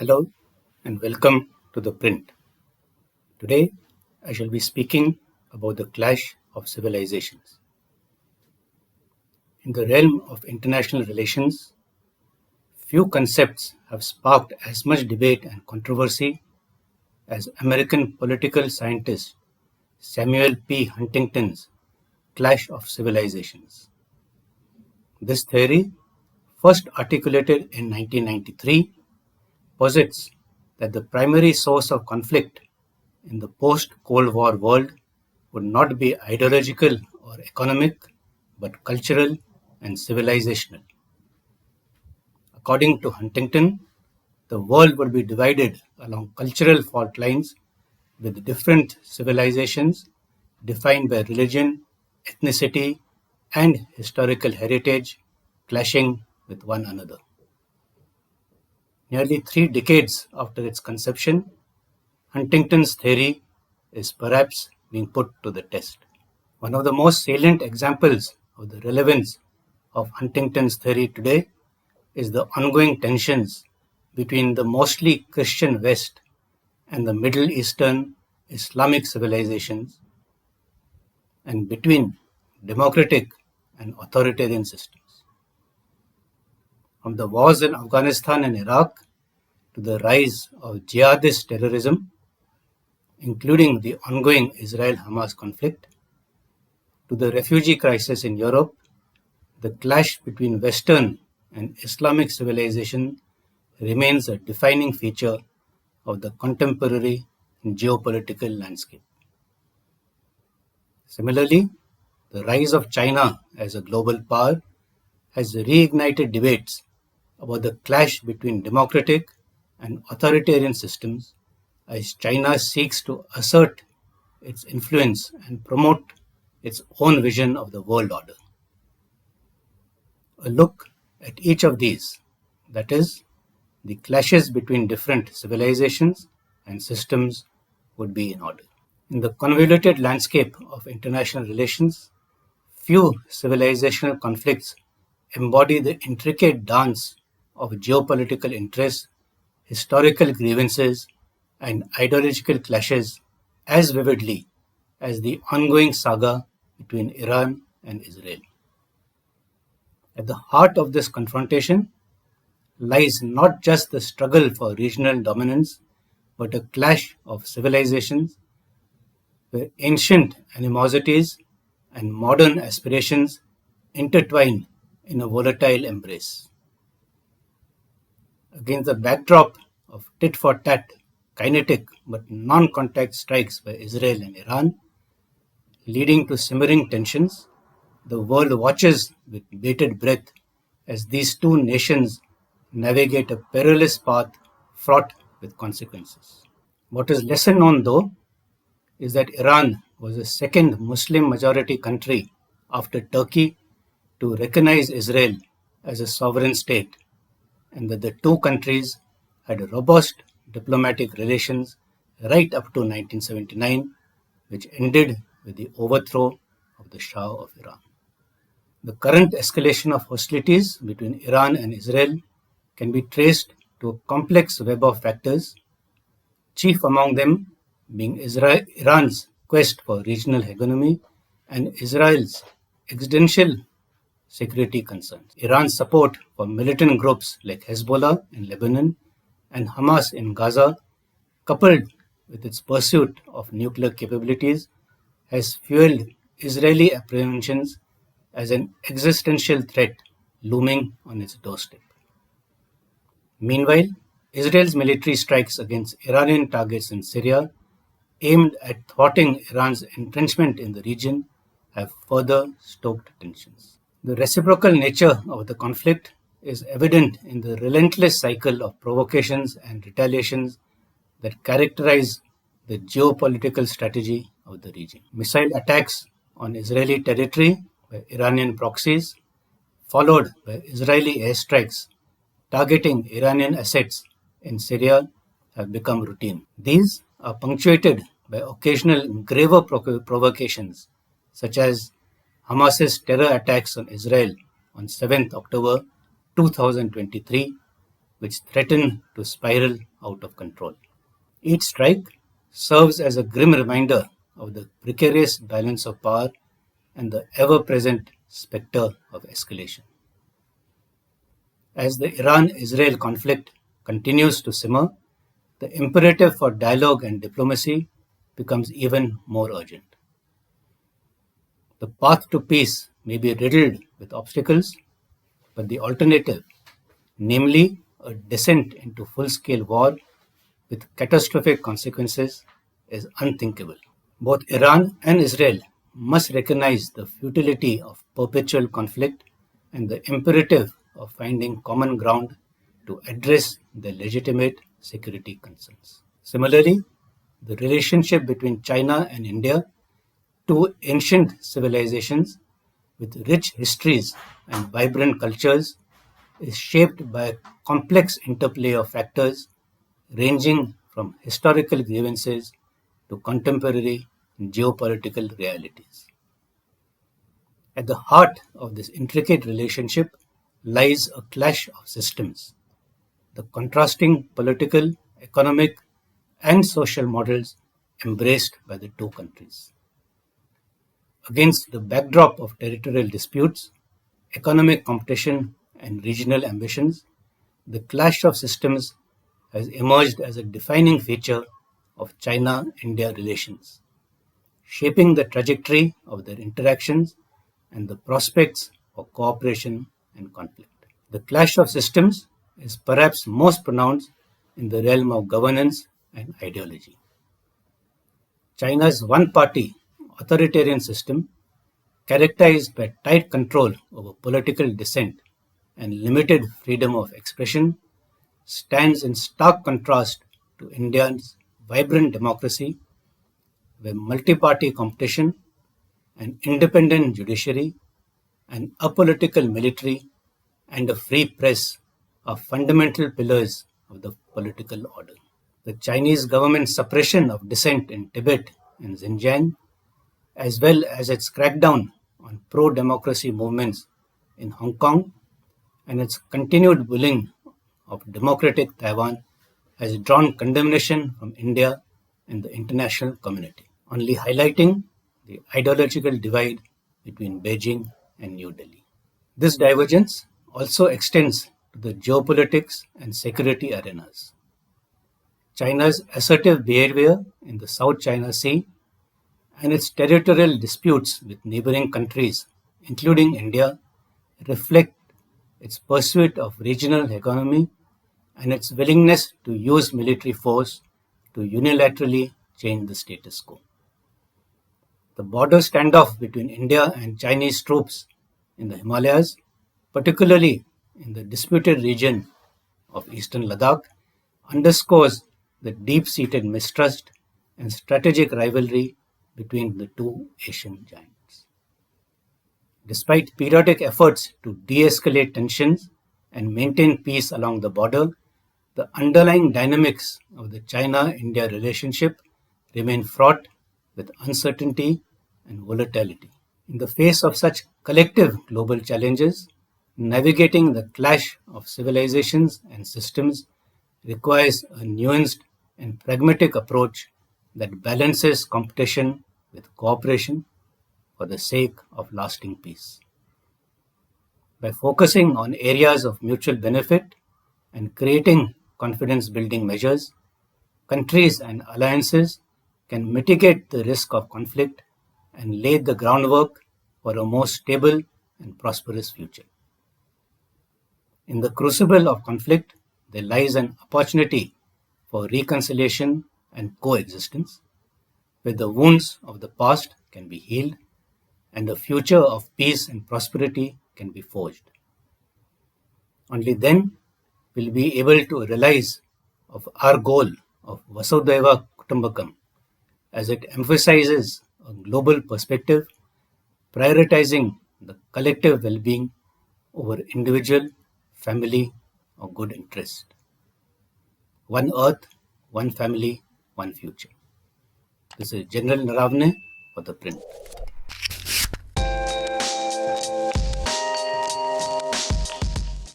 Hello and welcome to ThePrint. Today I shall be speaking about the clash of civilizations. In the realm of international relations, few concepts have sparked as much debate and controversy as American political scientist Samuel P. Huntington's clash of civilizations. This theory, first articulated in 1993, posits that the primary source of conflict in the post-Cold War world would not be ideological or economic, but cultural and civilizational. According to Huntington, the world would be divided along cultural fault lines with different civilizations defined by religion, ethnicity, and historical heritage clashing with one another. Nearly 3 decades after its conception, Huntington's theory is perhaps being put to the test. One of the most salient examples of the relevance of Huntington's theory today is the ongoing tensions between the mostly Christian West and the Middle Eastern Islamic civilizations, and between democratic and authoritarian systems. From the wars in Afghanistan and Iraq to the rise of jihadist terrorism, including the ongoing Israel-Hamas conflict, to the refugee crisis in Europe, the clash between Western and Islamic civilization remains a defining feature of the contemporary geopolitical landscape. Similarly, the rise of China as a global power has reignited debates about the clash between democratic and authoritarian systems as China seeks to assert its influence and promote its own vision of the world order. A look at each of these, that is, the clashes between different civilizations and systems, would be in order. In the convoluted landscape of international relations, few civilizational conflicts embody the intricate dance of geopolitical interests, historical grievances, and ideological clashes as vividly as the ongoing saga between Iran and Israel. At the heart of this confrontation lies not just the struggle for regional dominance, but a clash of civilizations where ancient animosities and modern aspirations intertwine in a volatile embrace. Against the backdrop of tit-for-tat, kinetic but non-contact strikes by Israel and Iran, leading to simmering tensions, the world watches with bated breath as these two nations navigate a perilous path fraught with consequences. What is lesser known, though, is that Iran was the second Muslim majority country after Turkey to recognize Israel as a sovereign state, and that the two countries had robust diplomatic relations right up to 1979, which ended with the overthrow of the Shah of Iran. The current escalation of hostilities between Iran and Israel can be traced to a complex web of factors, chief among them being Iran's quest for regional hegemony and Israel's existential security concerns. Iran's support for militant groups like Hezbollah in Lebanon and Hamas in Gaza, coupled with its pursuit of nuclear capabilities, has fueled Israeli apprehensions as an existential threat looming on its doorstep. Meanwhile, Israel's military strikes against Iranian targets in Syria, aimed at thwarting Iran's entrenchment in the region, have further stoked tensions. The reciprocal nature of the conflict is evident in the relentless cycle of provocations and retaliations that characterize the geopolitical strategy of the region. Missile attacks on Israeli territory by Iranian proxies, followed by Israeli airstrikes targeting Iranian assets in Syria, have become routine. These are punctuated by occasional graver provocations, such as Hamas's terror attacks on Israel on 7th October 2023, which threatened to spiral out of control. Each strike serves as a grim reminder of the precarious balance of power and the ever-present specter of escalation. As the Iran-Israel conflict continues to simmer, the imperative for dialogue and diplomacy becomes even more urgent. The path to peace may be riddled with obstacles, but the alternative, namely a descent into full-scale war with catastrophic consequences, is unthinkable. Both Iran and Israel must recognize the futility of perpetual conflict and the imperative of finding common ground to address their legitimate security concerns. Similarly, the relationship between China and India, two ancient civilizations with rich histories and vibrant cultures, is shaped by a complex interplay of factors ranging from historical grievances to contemporary geopolitical realities. At the heart of this intricate relationship lies a clash of systems. The contrasting political, economic, and social models embraced by the two countries. Against the backdrop of territorial disputes, economic competition, and regional ambitions, the clash of systems has emerged as a defining feature of China India relations, shaping the trajectory of their interactions and the prospects for cooperation and conflict. The clash of systems is perhaps most pronounced in the realm of governance and ideology. China's one party authoritarian system, characterized by tight control over political dissent and limited freedom of expression, stands in stark contrast to India's vibrant democracy, where multi-party competition, an independent judiciary, an apolitical military, and a free press are fundamental pillars of the political order. The Chinese government's suppression of dissent in Tibet and Xinjiang, as well as its crackdown on pro-democracy movements in Hong Kong and its continued bullying of democratic Taiwan, has drawn condemnation from India and the international community, only highlighting the ideological divide between Beijing and New Delhi. This divergence also extends to the geopolitics and security arenas. China's assertive behavior in the South China Sea and its territorial disputes with neighboring countries, including India, reflect its pursuit of regional hegemony and its willingness to use military force to unilaterally change the status quo. The border standoff between India and Chinese troops in the Himalayas, particularly in the disputed region of eastern Ladakh, underscores the deep-seated mistrust and strategic rivalry between the two Asian giants. Despite periodic efforts to de-escalate tensions and maintain peace along the border, the underlying dynamics of the China-India relationship remain fraught with uncertainty and volatility. In the face of such collective global challenges, navigating the clash of civilizations and systems requires a nuanced and pragmatic approach that balances competition with cooperation for the sake of lasting peace. By focusing on areas of mutual benefit and creating confidence-building measures, countries and alliances can mitigate the risk of conflict and lay the groundwork for a more stable and prosperous future. In the crucible of conflict, there lies an opportunity for reconciliation and coexistence, where the wounds of the past can be healed and a future of peace and prosperity can be forged. Only then will we be able to realize of our goal of Vasudhaiva Kutumbakam, as it emphasizes a global perspective, prioritizing the collective well-being over individual, family, or good interest. One earth, one family, one future. This is General Naravane for ThePrint.